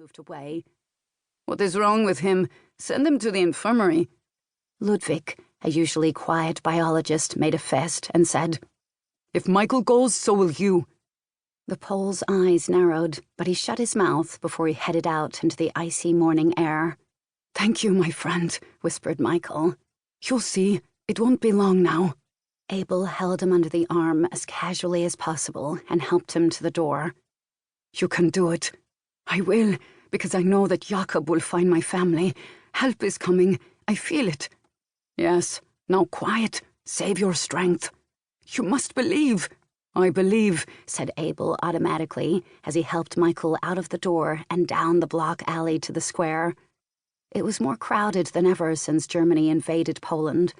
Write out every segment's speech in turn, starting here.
moved away. "What is wrong with him? Send him to the infirmary." Ludwig, a usually quiet biologist, made a fist and said, "If Michael goes, so will you." The Pole's eyes narrowed, but he shut his mouth before he headed out into the icy morning air. "Thank you, my friend," whispered Michael. "You'll see, it won't be long now." Abel held him under the arm as casually as possible and helped him to the door. "You can do it." "I will, because I know that Jakob will find my family. Help is coming. I feel it." "Yes, now quiet. Save your strength." "You must believe." "I believe," said Abel automatically as he helped Michael out of the door and down the block alley to the square. It was more crowded than ever since Germany invaded Poland.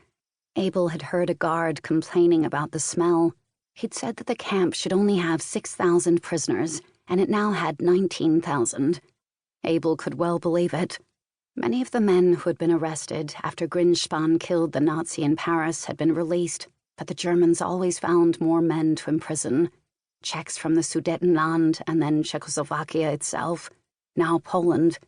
Abel had heard a guard complaining about the smell. He'd said that the camp should only have 6,000 prisoners, and it now had 19,000. Abel could well believe it. Many of the men who had been arrested after Grinspan killed the Nazi in Paris had been released, but the Germans always found more men to imprison. Czechs from the Sudetenland and then Czechoslovakia itself, now Poland.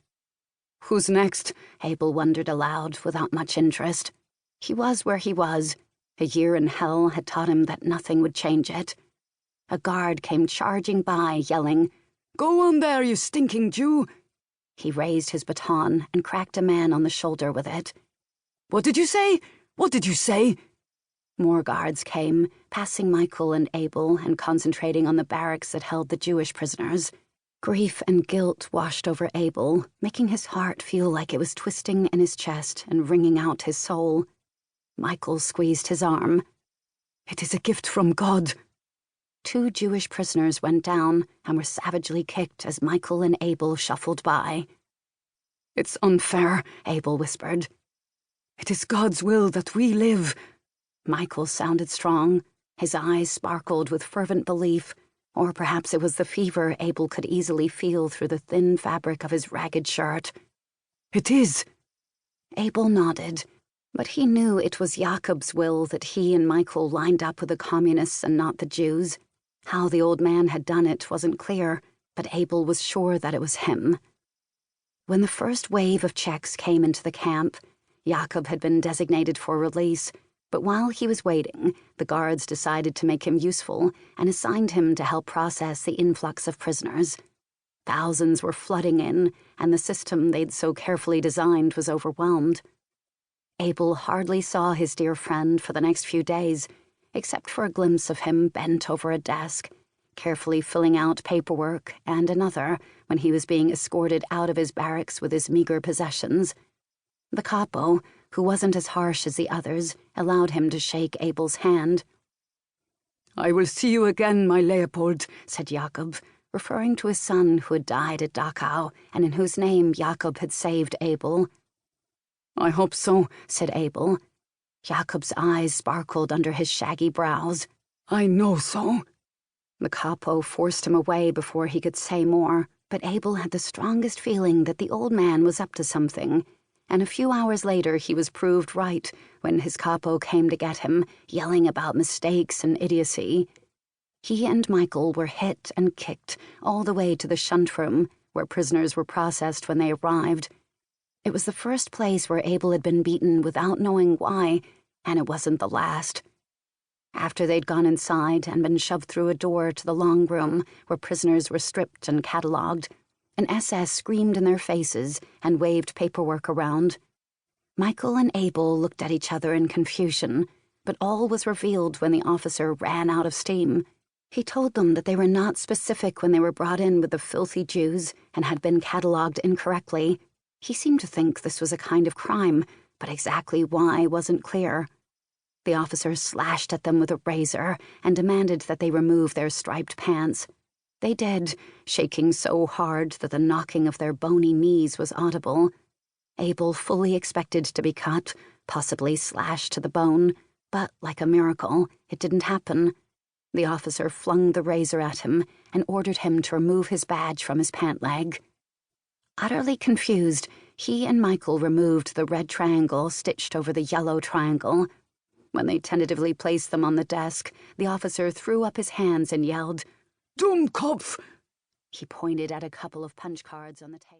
Who's next? Abel wondered aloud without much interest. He was where he was. A year in hell had taught him that nothing would change it. A guard came charging by, yelling, "Go on there, you stinking Jew!" He raised his baton and cracked a man on the shoulder with it. "What did you say? What did you say?" More guards came, passing Michael and Abel and concentrating on the barracks that held the Jewish prisoners. Grief and guilt washed over Abel, making his heart feel like it was twisting in his chest and wringing out his soul. Michael squeezed his arm. "It is a gift from God." 2 Jewish prisoners went down and were savagely kicked as Michael and Abel shuffled by. "It's unfair," Abel whispered. "It is God's will that we live." Michael sounded strong. His eyes sparkled with fervent belief, or perhaps it was the fever Abel could easily feel through the thin fabric of his ragged shirt. "It is." Abel nodded, but he knew it was Jakob's will that he and Michael lined up with the communists and not the Jews. How the old man had done it wasn't clear, but Abel was sure that it was him. When the first wave of Czechs came into the camp, Jakob had been designated for release, but while he was waiting, the guards decided to make him useful and assigned him to help process the influx of prisoners. Thousands were flooding in, and the system they'd so carefully designed was overwhelmed. Abel hardly saw his dear friend for the next few days, except for a glimpse of him bent over a desk, carefully filling out paperwork, and another when he was being escorted out of his barracks with his meager possessions. The capo, who wasn't as harsh as the others, allowed him to shake Abel's hand. "I will see you again, my Leopold," said Jakob, referring to his son who had died at Dachau and in whose name Jakob had saved Abel. "I hope so," said Abel. Jakob's eyes sparkled under his shaggy brows. "I know so." The capo forced him away before he could say more, but Abel had the strongest feeling that the old man was up to something, and a few hours later he was proved right when his capo came to get him, yelling about mistakes and idiocy. He and Michael were hit and kicked all the way to the shunt room, where prisoners were processed when they arrived. It was the first place where Abel had been beaten without knowing why, and it wasn't the last. After they'd gone inside and been shoved through a door to the long room where prisoners were stripped and catalogued, an SS screamed in their faces and waved paperwork around. Michael and Abel looked at each other in confusion, but all was revealed when the officer ran out of steam. He told them that they were not specific when they were brought in with the filthy Jews and had been catalogued incorrectly. He seemed to think this was a kind of crime, but exactly why wasn't clear. The officer slashed at them with a razor and demanded that they remove their striped pants. They did, shaking so hard that the knocking of their bony knees was audible. Abel fully expected to be cut, possibly slashed to the bone, but, like a miracle, it didn't happen. The officer flung the razor at him and ordered him to remove his badge from his pant leg. Utterly confused, he and Michael removed the red triangle stitched over the yellow triangle. When they tentatively placed them on the desk, the officer threw up his hands and yelled, "Dummkopf!" He pointed at a couple of punch cards on the table.